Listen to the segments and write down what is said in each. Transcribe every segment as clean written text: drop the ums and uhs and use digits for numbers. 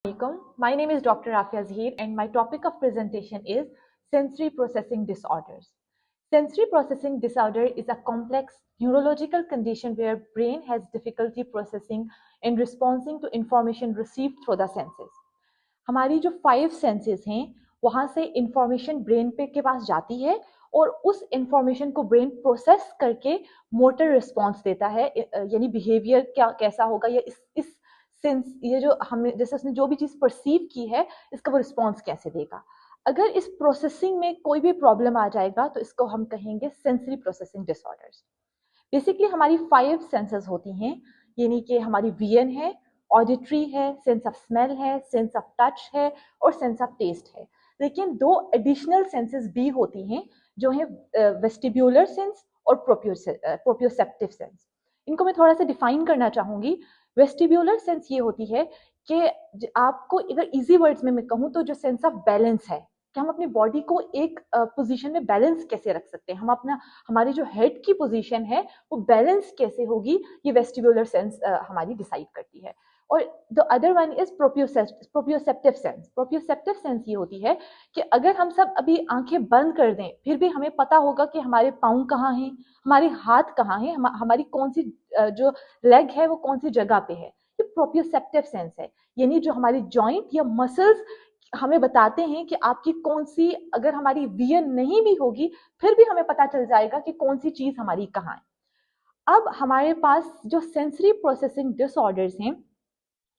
Alaikum. My name is Dr. Afia Zahir and my topic of presentation is sensory processing disorders. Sensory processing disorder is a complex neurological condition where brain has difficulty processing and responding to information received through the senses. हमारी जो 5 senses हैं वहां से information brain पे के पास जाती है और उस इंफॉर्मेशन को ब्रेन प्रोसेस करके मोटर रिस्पॉन्स देता है, यानी बिहेवियर क्या कैसा होगा या इस सेंस ये जो हमने जैसे उसने जो भी चीज परसीव की है इसका वो रिस्पॉन्स कैसे देगा। अगर इस प्रोसेसिंग में कोई भी प्रॉब्लम आ जाएगा तो इसको हम कहेंगे सेंसरी प्रोसेसिंग डिसऑर्डर्स। बेसिकली हमारी 5 सेंसेस होती हैं, यानी कि हमारी विजन है, ऑडिटरी है, सेंस ऑफ स्मेल है, सेंस ऑफ टच है और सेंस ऑफ टेस्ट है। लेकिन 2 एडिशनल सेंसेस भी होती हैं जो है वेस्टिब्यूलर सेंस और प्रोप्रियोसेप्टिव सेंस। इनको मैं थोड़ा सा डिफाइन करना चाहूंगी। वेस्टिब्यूलर सेंस ये होती है कि आपको अगर इजी वर्ड्स में मैं कहूँ तो जो सेंस ऑफ बैलेंस है कि हम अपनी बॉडी को एक पोजीशन में बैलेंस कैसे रख सकते हैं, हम अपना हमारी जो हेड की पोजीशन है वो बैलेंस कैसे होगी, ये वेस्टिब्यूलर सेंस हमारी डिसाइड करती है। और the other one is proprioceptive sense. Proprioceptive sense ये होती है कि अगर हम सब अभी आंखें बंद कर दें फिर भी हमें पता होगा कि हमारे पाँव कहाँ हैं, हमारे हाथ कहाँ हैं, हमारी कौन सी जो लेग है वो कौन सी जगह पे है। ये प्रोप्रियोसेप्टिव सेंस है, यानी जो हमारी जॉइंट या मसल्स हमें बताते हैं कि आपकी कौन सी, अगर हमारी विजन नहीं भी होगी फिर भी हमें पता चल जाएगा कि कौन सी चीज हमारी कहाँ है। अब हमारे पास जो सेंसरी प्रोसेसिंग डिसऑर्डर्स हैं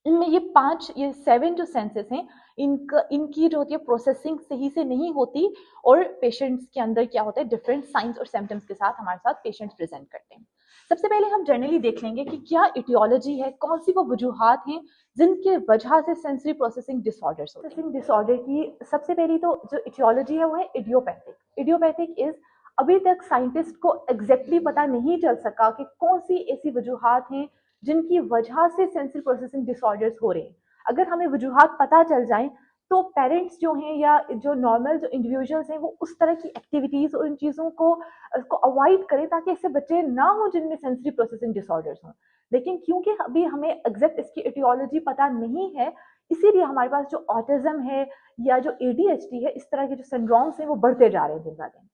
इनमें ये 7 जो सेंसेस हैं इनकी जो होती है प्रोसेसिंग सही से नहीं होती और पेशेंट्स के अंदर क्या होता है डिफरेंट साइंस और सिम्टम्स के साथ हमारे साथ पेशेंट्स प्रेजेंट करते हैं। सबसे पहले हम जनरली देख लेंगे कि क्या इटियोलॉजी है, कौन सी वो वजूहात हैं जिनके वजह से सेंसरी प्रोसेसिंग डिसऑर्डर्स होते हैं। प्रोसेसिंग डिसऑर्डर की सबसे पहली तो जो इटियोलॉजी है वो है इडियोपैथिक। इडियोपैथिक इज अभी तक साइंटिस्ट को एग्जैक्टली पता नहीं चल सका कि कौन सी ऐसी वजूहात हैं जिनकी वजह से सेंसरी प्रोसेसिंग डिसऑर्डर्स हो रहे हैं। अगर हमें वजूहात पता चल जाएं तो पेरेंट्स जो हैं या जो नॉर्मल जो इंडिविजुअल्स हैं वो उस तरह की एक्टिविटीज और इन चीज़ों को अवॉइड करें ताकि ऐसे बच्चे ना हो जिनमें सेंसरी प्रोसेसिंग डिसऑर्डर्स हों। लेकिन क्योंकि अभी हमें एग्जैक्ट इसकी एटियोलॉजी पता नहीं है, इसीलिए हमारे पास जो ऑटिज्म है या जो ADHD है, इस तरह के जो सिंड्रोम्स हैं वो बढ़ते जा रहे हैं दिन ब दिन।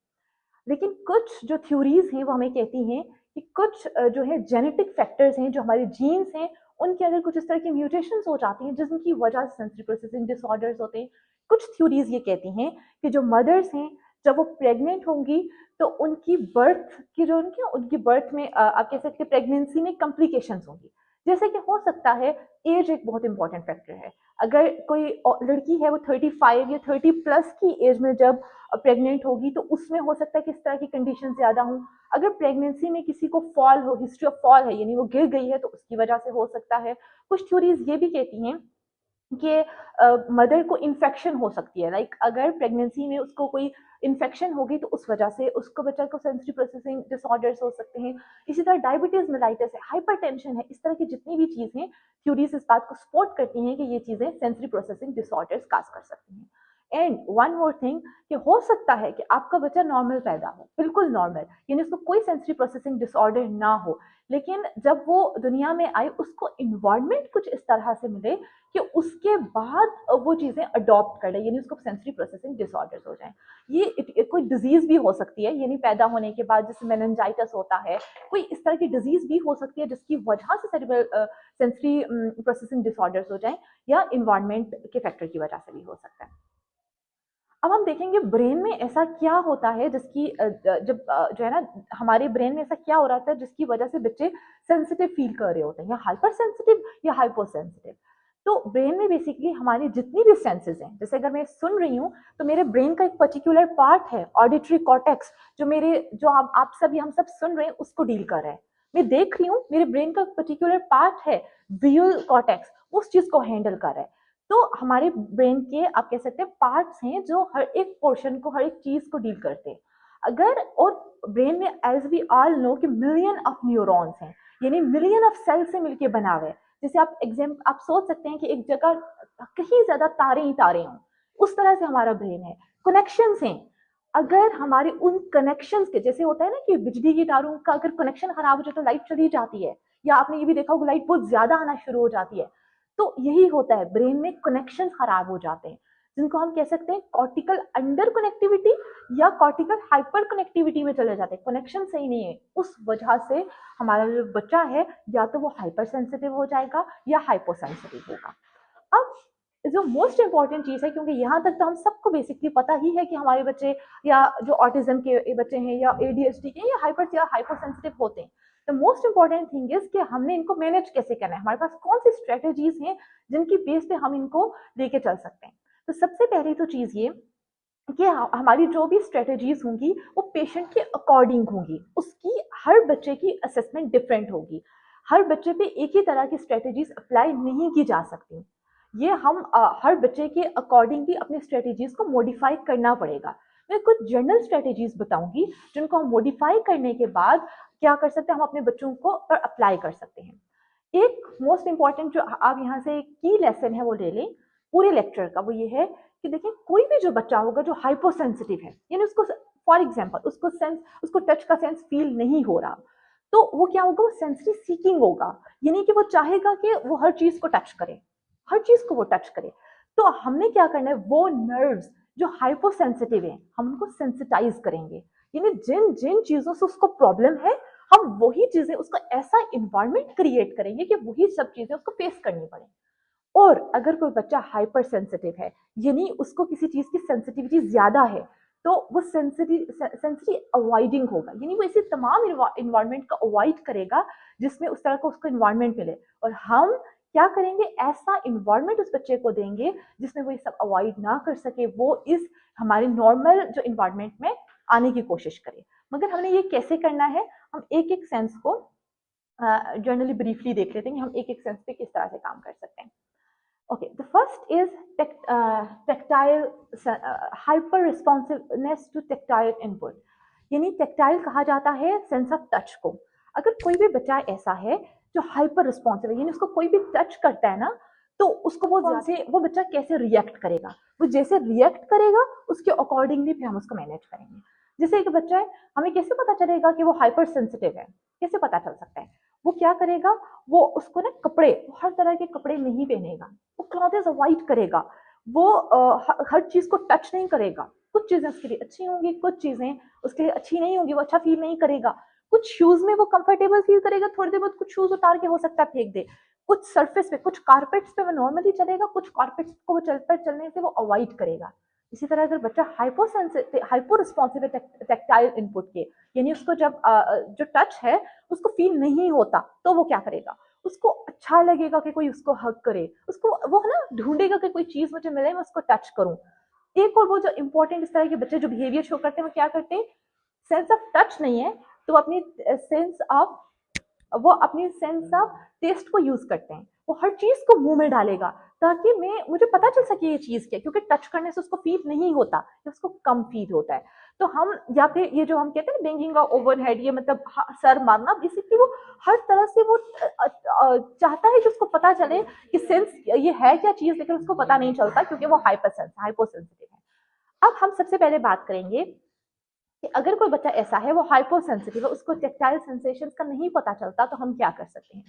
लेकिन कुछ जो थ्योरीज हैं वो हमें कहती हैं कि कुछ जो है जेनेटिक फैक्टर्स हैं, जो हमारे जीन्स हैं उनके अंदर कुछ इस तरह की म्यूटेशंस हो जाती हैं जिनकी वजह से सेंसरी प्रोसेसिंग डिसऑर्डर्स होते हैं। कुछ थ्योरीज ये कहती हैं कि जो मदर्स हैं जब वो प्रेग्नेंट होंगी तो उनकी बर्थ की जो उनकी बर्थ में आप कह सकते हैं प्रेगनेंसी में कॉम्प्लिकेशंस होंगी। जैसे कि हो सकता है एज एक बहुत इंपॉर्टेंट फैक्टर है। अगर कोई लड़की है वो 35 या 30+ की एज में जब प्रेग्नेंट होगी तो उसमें हो सकता है कि इस तरह की कंडीशन ज्यादा हों। अगर प्रेगनेंसी में किसी को फॉल हो, हिस्ट्री ऑफ फॉल है यानी वो गिर गई है, तो उसकी वजह से हो सकता है। कुछ थ्योरीज ये भी कहती हैं कि मदर को इन्फेक्शन हो सकती है, लाइक अगर प्रेगनेंसी में उसको कोई इन्फेक्शन होगी तो उस वजह से उसको बच्चा को सेंसरी प्रोसेसिंग डिसऑर्डर्स हो सकते हैं। इसी तरह डायबिटीज मेलाइटिस है, हाइपरटेंशन है, इस तरह की जितनी भी चीज़ें थ्योरीज इस बात को सपोर्ट करती हैं कि ये चीज़ें सेंसरी प्रोसेसिंग डिसऑर्डर्स काज कर सकती हैं। एंड वन मोर थिंग कि हो सकता है कि आपका बच्चा नॉर्मल पैदा हो, बिल्कुल नॉर्मल, यानी उसको कोई सेंसरी प्रोसेसिंग डिसऑर्डर ना हो, लेकिन जब वो दुनिया में आए उसको इन्वायरमेंट कुछ इस तरह से मिले कि उसके बाद वो चीज़ें अडॉप्ट कर ले, यानी उसको सेंसरी प्रोसेसिंग डिसऑर्डर्स हो जाए। ये कोई डिजीज भी हो सकती है, यानी पैदा होने के बाद जैसे मेनिंजाइटिस होता है, कोई इस तरह की डिजीज भी हो सकती है जिसकी वजह से सेरिब्रल सेंसरी प्रोसेसिंग डिसऑर्डर्स हो जाए, या इन्वायरमेंट के फैक्टर की वजह से भी हो सकता है। अब हम देखेंगे ब्रेन में ऐसा क्या होता है जिसकी जब जो है ना हमारे ब्रेन में ऐसा क्या हो रहा था जिसकी वजह से बच्चे सेंसिटिव फील कर रहे होते हैं, या हाइपर सेंसिटिव या हाइपो सेंसिटिव। तो ब्रेन में बेसिकली हमारी जितनी भी सेंसेस हैं, जैसे अगर मैं सुन रही हूँ तो मेरे ब्रेन का एक पर्टिकुलर पार्ट है ऑडिटरी कॉर्टेक्स, जो आप सब हम सब सुन रहे हैं उसको डील कर रहा है। मैं देख रही हूँ मेरे ब्रेन का पर्टिकुलर पार्ट है विजुअल कॉर्टेक्स, उस चीज को हैंडल कर रहा है। तो हमारे ब्रेन के आप कह सकते हैं पार्ट्स हैं जो हर एक पोर्शन को, हर एक चीज को डील करते हैं। अगर और ब्रेन में एज वी ऑल नो कि मिलियन ऑफ न्यूरॉन्स हैं, यानी मिलियन ऑफ सेल से मिलके बना हुआ है। जैसे आप सोच सकते हैं कि एक जगह कहीं ज्यादा तारे ही तारे हों, उस तरह से हमारा ब्रेन है, कनेक्शंस हैं। अगर हमारे उन कनेक्शंस के जैसे होता है ना कि बिजली की तारों का अगर कनेक्शन खराब हो जाए तो लाइट चली जाती है, या आपने ये भी देखा होगा लाइट बहुत ज्यादा आना शुरू हो जाती है। तो यही होता है, ब्रेन में कनेक्शन खराब हो जाते हैं, जिनको हम कह सकते हैं कॉर्टिकल अंडर कनेक्टिविटी या कॉर्टिकल हाइपर कनेक्टिविटी में चले जाते हैं, कनेक्शन सही नहीं है। उस वजह से हमारा जो बच्चा है या तो वो हाइपर सेंसिटिव हो जाएगा या हाइपो सेंसिटिव होगा। अब जो मोस्ट इंपॉर्टेंट चीज है, क्योंकि यहाँ तक तो हम सबको बेसिकली पता ही है कि हमारे बच्चे या जो ऑटिज्म के बच्चे हैं या एडीएचडी के या हाइपर सेंसिटिव होते हैं, the most important thing is कि हमने इनको मैनेज कैसे करना है, हमारे पास कौन सी स्ट्रेटेजीज हैं जिनकी बेस पे हम इनको लेके चल सकते हैं। तो सबसे पहली तो चीज ये कि हमारी जो भी स्ट्रेटेजीज होंगी वो पेशेंट के अकॉर्डिंग होंगी, उसकी हर बच्चे की असेसमेंट डिफरेंट होगी, हर बच्चे पे एक ही तरह की स्ट्रेटेजीज अप्लाई नहीं की जा सकती। ये हम हर बच्चे के अकॉर्डिंग भी अपनी स्ट्रेटेजीज को मॉडिफाई करना पड़ेगा। मैं कुछ जनरल स्ट्रेटेजीज बताऊंगी जिनको हम मॉडिफाई करने के बाद क्या कर सकते हैं, हम अपने बच्चों को पर अप्लाई कर सकते हैं। एक मोस्ट इंपॉर्टेंट जो आप यहाँ से की लेसन है वो ले लें पूरे लेक्चर का, वो ये है कि देखिए कोई भी जो बच्चा होगा जो हाइपो सेंसिटिव है, यानी उसको फॉर एग्जाम्पल उसको टच का सेंस फील नहीं हो रहा, तो वो क्या होगा, वो सेंसिटिव सीकिंग होगा, यानी कि वो चाहेगा कि वो हर चीज को टच करे, हर चीज को वो टच करे। तो हमने क्या करना है, वो नर्व्स जो हाइपो सेंसिटिव है हम उनको सेंसिटाइज करेंगे, यानी जिन जिन चीजों से उसको प्रॉब्लम है हम वही चीजें उसको ऐसा इन्वायरमेंट क्रिएट करेंगे कि वही सब चीजें उसको फेस करनी पड़े। और अगर कोई बच्चा हाइपर सेंसिटिव है, यानी उसको किसी चीज की सेंसिटिविटी ज्यादा है, तो वो सेंसिटिव अवॉइडिंग होगा, यानी वो ऐसे तमाम इन्वायरमेंट को अवॉइड करेगा जिसमें उस तरह का उसको इन्वायरमेंट मिले। और हम क्या करेंगे, ऐसा इन्वायरमेंट उस बच्चे को देंगे जिसमें वो ये सब अवॉइड ना कर सके, वो इस हमारे नॉर्मल जो इन्वायरमेंट में आने की कोशिश करे। मगर हमने ये कैसे करना है, हम एक एक सेंस को जनरली ब्रीफली देख लेते हैं कि हम एक एक सेंस पे किस तरह से काम कर सकते हैं। Okay, the first is tactile hyper responsiveness to tactile input, यानी tactile कहा जाता है सेंस ऑफ टच को। अगर कोई भी बच्चा ऐसा है जो हाइपर रिस्पॉन्सिव है, यानी उसको कोई भी टच करता है ना, तो उसको वो बच्चा कैसे रिएक्ट करेगा, वो जैसे रिएक्ट करेगा उसके अकॉर्डिंगली फिर हम उसको मैनेज करेंगे। जैसे एक बच्चा है, हमें कैसे पता चलेगा कि वो हाइपर सेंसिटिव है, कैसे पता चल सकता है, वो क्या करेगा, वो उसको ना कपड़े, हर तरह के कपड़े नहीं पहनेगा, वो क्लॉथेस अवॉइड करेगा, वो हर चीज को टच नहीं करेगा, कुछ चीजें उसके लिए अच्छी होंगी, कुछ चीजें उसके लिए अच्छी नहीं होंगी, वो अच्छा फील नहीं करेगा, कुछ शूज में वो कंफर्टेबल फील करेगा, थोड़ी देर बाद कुछ शूज उतार के हो सकता है फेंक दे, कुछ सरफेस पे, कुछ कारपेट्स पे वो नॉर्मली चलेगा, कुछ कारपेट्स को वो चलने से वो अवॉइड करेगा। इसी तरह अगर बच्चा हाइपो रिस्पॉन्सिव है टेक्टाइल इनपुट के, यानी उसको जब जो टच है उसको फील नहीं होता, तो वो क्या करेगा, उसको अच्छा लगेगा कि कोई उसको हग करे, उसको वो है ना ढूंढेगा कि कोई चीज मुझे मिले मैं उसको टच करूं। एक और वो जो इंपॉर्टेंट इस तरह के बच्चे जो बिहेवियर शो करते हैं वो क्या करते हैं, सेंस ऑफ टच नहीं है तो वो अपनी सेंस ऑफ टेस्ट को यूज करते हैं, वो हर चीज को मुंह में डालेगा ताकि मुझे पता चल सके ये चीज क्या, क्योंकि टच करने से उसको फील नहीं होता, उसको कम फील होता है। तो हम या फिर ये जो हम कहते हैं बेंगिंग ओवरहेड, ये मतलब सर मारना, बेसिकली वो हर तरह से वो चाहता है कि उसको पता चले कि सेंस ये है क्या चीज, लेकिन उसको पता नहीं चलता क्योंकि वो हाइपो सेंसिटिव है। अब हम सबसे पहले बात करेंगे कि अगर कोई बच्चा ऐसा है वो हाइपो सेंसिटिव है, उसको टेक्टाइल सेंसेशंस का नहीं पता चलता, तो हम क्या कर सकते हैं।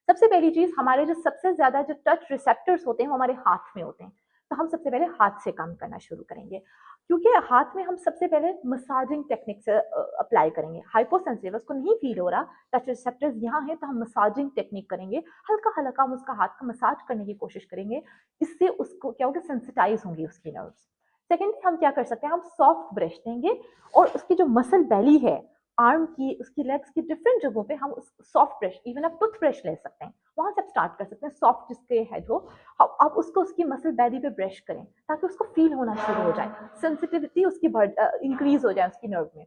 सबसे पहली चीज, हमारे जो सबसे ज्यादा जो टच रिसेप्टर्स होते हैं वो हमारे हाथ में होते हैं, तो हम सबसे पहले हाथ से काम करना शुरू करेंगे, क्योंकि हाथ में हम सबसे पहले मसाजिंग टेक्निक से अप्लाई करेंगे। हाइपोसेंसिटिव उसको नहीं फील हो रहा, टच रिसेप्टर्स यहाँ है, तो हम मसाजिंग टेक्निक करेंगे, हल्का हल्का हम उसका हाथ का मसाज करने की कोशिश करेंगे, इससे उसको क्या होगा, सेंसिटाइज होंगी उसकी नर्व्स। सेकेंडली हम क्या कर सकते हैं, हम सॉफ्ट ब्रश देंगे और उसकी जो मसल बेली है आर्म की, उसकी लेग्स की डिफरेंट जगहों पे हम सॉफ्ट ब्रश, इवन आप टूथ ब्रश ले सकते हैं, वहां से आप स्टार्ट कर सकते हैं, सॉफ्ट जिसके हेड हो आप उसको उसकी मसल बेली पे ब्रश करें ताकि उसको फील होना शुरू हो जाए, सेंसिटिविटी उसकी इंक्रीज हो जाए उसकी नर्व में।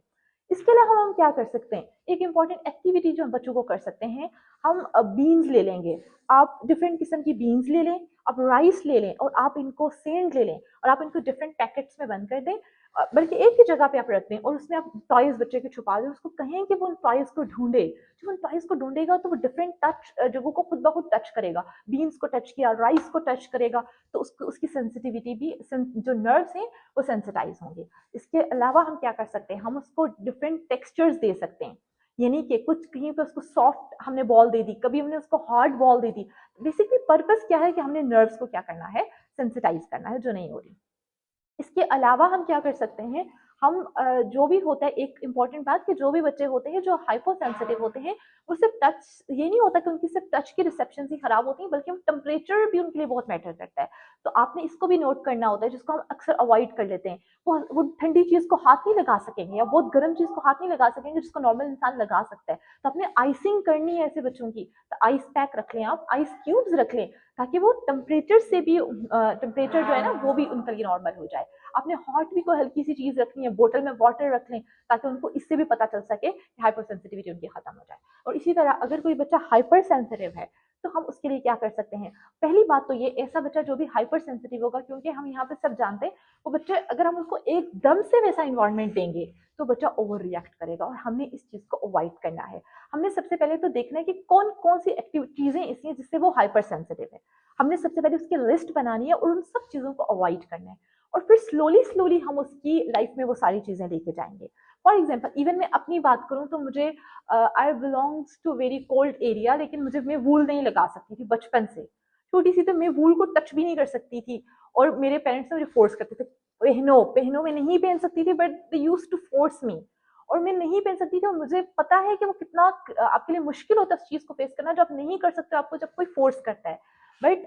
इसके अलावा हम क्या कर सकते हैं, एक इंपॉर्टेंट एक्टिविटी जो हम बच्चों को कर सकते हैं, हम बीन्स ले लेंगे, आप डिफरेंट किस्म की बीन्स ले लें, आप राइस ले लें और आप इनको सेंड ले लें और आप इनको डिफरेंट पैकेट्स में बंद कर दें, बल्कि एक ही जगह पे आप रख दें और उसमें आप टॉयज बच्चे के छुपा दें, उसको कहें कि वो उन टॉयज को ढूंढे, जब उन टॉयज को ढूंढेगा तो वो डिफरेंट टच जगहों को खुद ब खुद टच करेगा, बीन्स को टच किया, राइस को टच करेगा, तो उसकी सेंसिटिविटी भी, जो नर्व्स हैं वो सेंसिटाइज होंगे। इसके अलावा हम क्या कर सकते हैं, हम उसको डिफरेंट टेक्सचर्स दे सकते हैं, यानी कि कुछ कहीं पे उसको सॉफ्ट हमने बॉल दे दी, कभी हमने उसको हार्ड बॉल दे दी। बेसिकली पर्पस क्या है कि हमने नर्व्स को क्या करना है, सेंसिटाइज करना है, जो नहीं हो रही। इसके अलावा हम क्या कर सकते हैं, हम जो भी होता है, एक इम्पॉर्टेंट बात कि जो भी बच्चे होते हैं जो हाइपर सेंसिटिव होते हैं, वो सिर्फ टच, ये नहीं होता कि उनकी सिर्फ टच की रिसेप्शन ही खराब होती है, बल्कि टेम्परेचर भी उनके लिए बहुत मैटर करता है। तो आपने इसको भी नोट करना होता है, जिसको हम अक्सर अवॉइड कर लेते हैं। वो ठंडी चीज को हाथ नहीं लगा सकेंगे या बहुत गर्म चीज को हाथ नहीं लगा सकेंगे, जिसको नॉर्मल इंसान लगा सकता है। तो आपने आइसिंग करनी है ऐसे बच्चों की, तो आइस पैक रख लें, आप आइस क्यूब्स रख लें, ताकि वो टेम्परेचर से भी टेम्परेचर जो है ना वो भी उनके लिए नॉर्मल हो जाए। आपने हॉट भी कोई हल्की सी चीज रखनी है, बोतल में वाटर रख लें, ताकि उनको इससे भी पता चल सके कि हाइपर सेंसिटिविटी उनकी खत्म हो जाए। और इसी तरह अगर कोई बच्चा हाइपर सेंसिटिव है, तो हम उसके लिए क्या कर सकते हैं। पहली बात तो ये, ऐसा बच्चा जो भी हाइपर सेंसिटिव होगा, क्योंकि हम यहाँ पे सब जानते हैं, वो बच्चे अगर हम उसको एकदम से वैसा इन्वायरमेंट देंगे तो बच्चा ओवर रिएक्ट करेगा, और हमने इस चीज को अवॉइड करना है। हमने सबसे पहले तो देखना है कि कौन कौन सी एक्टिव चीजें ऐसी हैं जिससे वो हाइपर सेंसिटिव है। हमने सबसे पहले उसकी लिस्ट बनानी है और उन सब चीजों को अवॉइड करना है, और फिर स्लोली स्लोली हम उसकी लाइफ में वो सारी चीजें लेके जाएंगे। फॉर एग्जाम्पल, इवन मैं अपनी बात करूं तो मुझे, I belongs to very cold area, लेकिन मैं वूल नहीं लगा सकती थी बचपन से। छोटी सी तो मैं वूल को टच भी नहीं कर सकती थी, और मेरे पेरेंट्स मुझे फोर्स करते थे, पहनो पहनो। मैं नहीं पहन सकती थी, but they used to force me, और मैं नहीं पहन सकती थी। और मुझे पता है कि वो कितना आपके लिए मुश्किल होता है उस चीज को फेस करना, जो आप नहीं कर सकते आपको जब कोई फोर्स करता है। बट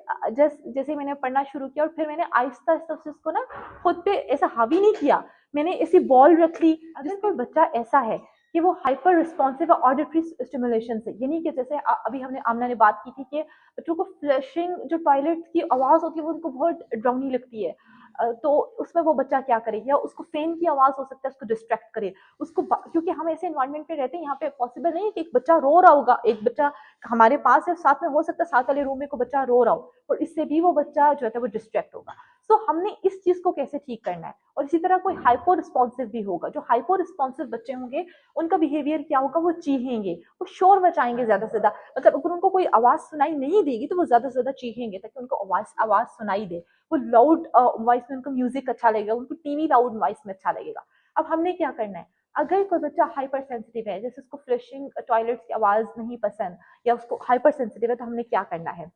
जैसे मैंने पढ़ना शुरू किया, और फिर मैंने आहिस्ता आहिस्ता उस चीज को ना खुद पे ऐसा हावी नहीं किया, मैंने ऐसी बॉल रख ली। अगर कोई बच्चा ऐसा है कि वो हाइपर रिस्पॉन्सिव है ऑडिटरी स्टिमुलेशन से, यानी कि जैसे अभी हमने आमना ने बात की थी कि बच्चों को फ्लशिंग जो टॉयलेट की आवाज होती है वो उनको बहुत ड्राउनी लगती है, तो उसमें वो बच्चा क्या करे, या उसको फैन की आवाज हो सकता है उसको डिस्ट्रैक्ट करे, उसको, क्योंकि हम ऐसे एनवायरमेंट में रहते हैं, यहाँ पे पॉसिबल नहीं है कि एक बच्चा रो रहा होगा, एक बच्चा हमारे पास है साथ में, हो सकता है साथ वाले रूम में कोई बच्चा रो रहा हो, और इससे भी वो बच्चा जो है वो डिस्ट्रैक्ट होगा। सो हमने इस चीज को कैसे ठीक करना है। और इसी तरह कोई हाइपर रिस्पॉन्सिव भी होगा, जो हाइपर रिस्पॉन्सिव बच्चे होंगे उनका बिहेवियर क्या होगा, वो चीखेंगे, वो शोर मचाएंगे ज्यादा से ज्यादा, मतलब अगर उनको कोई आवाज सुनाई नहीं देगी तो वो ज्यादा से ज्यादा चीखेंगे, ताकि उनको आवाज आवाज सुनाई दे। वो लाउड वॉइस में उनको म्यूजिक अच्छा लगेगा, उनको टीवी लाउड वॉइस में अच्छा लगेगा। अब हमने क्या करना है, अगर कोई बच्चा हाइपर सेंसिटिव है, जैसे उसको फ्लशिंग टॉयलेट की आवाज नहीं पसंद, या उसको हाइपर सेंसिटिव है, तो हमने क्या करना है।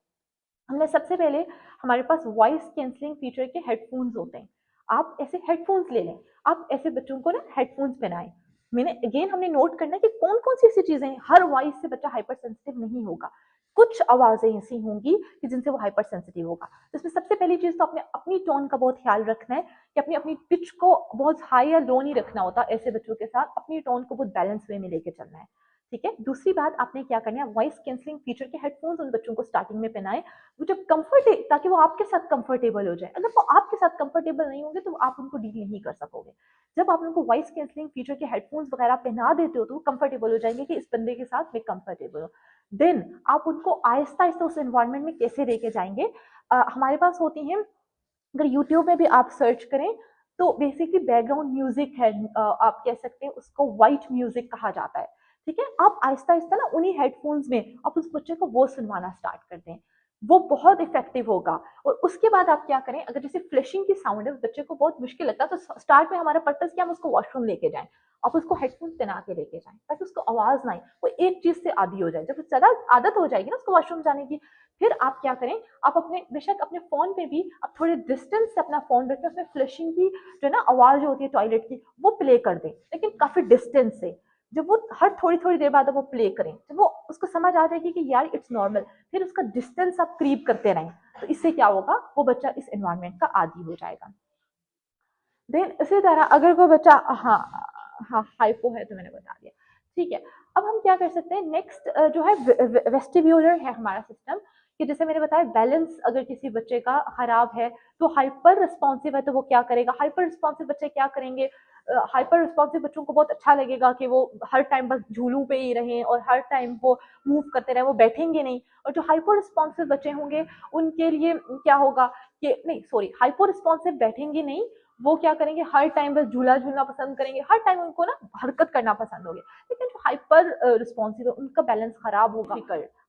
हमने सबसे पहले, हमारे पास वॉइस कैंसलिंग फीचर के हेडफोन्स होते हैं, आप ऐसे हेडफोन्स ले लें। आप ऐसे बच्चों को ना हेडफोन्स पहनाएं। मैंने अगेन हमने नोट करना है कि कौन कौन सी ऐसी चीजें हैं, हर वॉइस से बच्चा हाइपर सेंसिटिव नहीं होगा, कुछ आवाजें ऐसी होंगी कि जिनसे वो हाइपर सेंसिटिव होगा। तो इसमें सबसे पहली चीज तो अपने अपनी टोन का बहुत ख्याल रखना है, कि अपनी अपनी पिच को बहुत हाई या लो नहीं रखना होता, ऐसे बच्चों के साथ अपनी टोन को बहुत बैलेंस वे में लेके चलना है। ठीक है, दूसरी बात आपने क्या करना है, वॉइस कैंसलिंग फीचर के हेडफोन्स उन बच्चों को स्टार्टिंग में पहनाएं, वो जब कंफर्ट, ताकि वो आपके साथ कंफर्टेबल हो जाए। अगर वो आपके साथ कंफर्टेबल नहीं होंगे तो आप उनको डील नहीं कर सकोगे। जब आप उनको वॉइस कैंसलिंग फीचर के हेडफोन्स वगैरह पहना देते हो तो वो कंफर्टेबल हो जाएंगे कि इस बंदे के साथ मैं कंफर्टेबल हूँ। देन आप उनको आहिस्ता आहिस्ता उस एनवायरमेंट में कैसे लेके जाएंगे। हमारे पास होती हैं, अगर यूट्यूब में भी आप सर्च करें तो बेसिकली बैकग्राउंड म्यूजिक है, आप कह सकते हैं उसको वाइट म्यूजिक कहा जाता है। ठीक है, आप आहिस्ता आहिस्ता ना उन्हीं हेडफोन्स में आप उस बच्चे को वो सुनवाना स्टार्ट कर दें, वो बहुत इफेक्टिव होगा। और उसके बाद आप क्या करें, अगर जैसे फ्लशिंग की साउंड है, उस बच्चे को बहुत मुश्किल लगता है, तो स्टार्ट में हमारा पर्पस क्या, हम उसको वॉशरूम लेके जाएं, आप उसको हेडफोन पहना के लेके जाएं, ताकि उसको आवाज ना आए, वो एक चीज से आदी हो जाए। जब ज्यादा आदत हो जाएगी ना उसको वॉशरूम जाने की, फिर आप क्या करें, आप अपने बेशक अपने फोन पे भी आप थोड़े डिस्टेंस से अपना फोन रखें, उसमें फ्लशिंग की जो है ना आवाज होती है टॉयलेट की, वो प्ले कर दें, लेकिन काफी डिस्टेंस से। जब वो हर थोड़ी थोड़ी देर बाद वो प्ले करें, जब वो उसको समझ आ जाएगी कि यार इट्स नॉर्मल, फिर उसका डिस्टेंस आप क्रीप करते रहें, तो इससे क्या होगा, वो बच्चा इस एनवायरमेंट का आदी हो जाएगा। देन इसी तरह अगर कोई बच्चा, हाँ हाँ हाइपो है तो मैंने बता दिया। ठीक है, अब हम क्या कर सकते हैं, नेक्स्ट जो है वेस्टिब्यूलर है हमारा सिस्टम, कि जैसे मैंने बताया बैलेंस अगर किसी बच्चे का खराब है, तो हाइपर रिस्पॉन्सिव है तो वो क्या करेगा, हाइपर रिस्पॉन्सिव बच्चे क्या करेंगे, हाइपर रिस्पॉन्सिव बच्चों को बहुत अच्छा लगेगा कि वो हर टाइम बस झूलू पे ही रहें और हर टाइम वो मूव करते रहें, वो बैठेंगे नहीं। और जो हाइपर रिस्पॉन्सिव बच्चे होंगे उनके लिए क्या होगा, कि नहीं सॉरी, हाइपर रिस्पॉन्सिव बैठेंगे नहीं, वो क्या करेंगे, हर टाइम बस झूला झूलना पसंद करेंगे, हर टाइम उनको ना हरकत करना पसंद होगी। लेकिन जो हाइपर रिस्पॉन्सिव है उनका बैलेंस खराब होगा,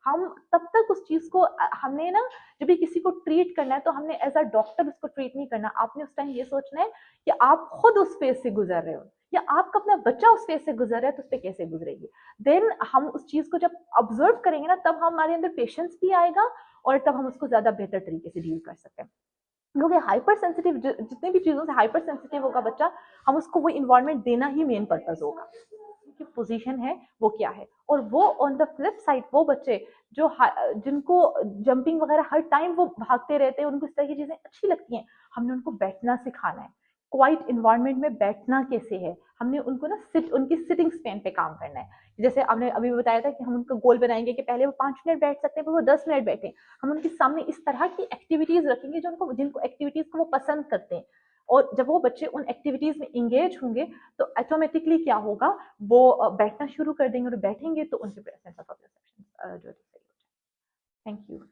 हम तब तक उस चीज को हमने ना, जब भी किसी को ट्रीट करना है तो हमने एज अ डॉक्टर उसको ट्रीट नहीं करना, आपने उस टाइम ये सोचना है कि आप खुद उस फेज से गुजर रहे हो या आपका अपना बच्चा उस फेज से गुजर रहा है तो उस पर कैसे गुजरेगी। देन हम उस चीज को जब ऑब्जर्व करेंगे ना, तब हमारे अंदर पेशेंस भी आएगा और तब हम उसको ज्यादा बेहतर तरीके से डील कर सकते हैं। क्योंकि हाइपर सेंसिटिव, जितने भी चीजों से हाइपर सेंसिटिव होगा बच्चा, हम उसको वो इन्वायरमेंट देना ही मेन पर्पज होगा कि पोजीशन है वो क्या है। और वो ऑन द फ्लिप साइड वो बच्चे जो जिनको जंपिंग वगैरह हर टाइम वो भागते रहते हैं, उनको इस तरह की चीजें अच्छी लगती हैं, हमने उनको बैठना सिखाना है। क्वाइट इन्वायरमेंट में बैठना कैसे है, हमने उनको ना उनकी सिटिंग स्पेन पे काम करना है। जैसे आपने अभी बताया था कि हम उनको गोल बनाएंगे कि पहले वो 5 मिनट बैठ सकते हैं, फिर वो 10 मिनट बैठे। हम उनके सामने इस तरह की एक्टिविटीज रखेंगे जिनको एक्टिविटीज को वो पसंद करते हैं, और जब वो बच्चे उन एक्टिविटीज में इंगेज होंगे तो ऑटोमेटिकली क्या होगा, वो बैठना शुरू कर देंगे, और बैठेंगे तो उनके सेंस ऑफ परसेप्शन जो है सही हो जाए। Thank you.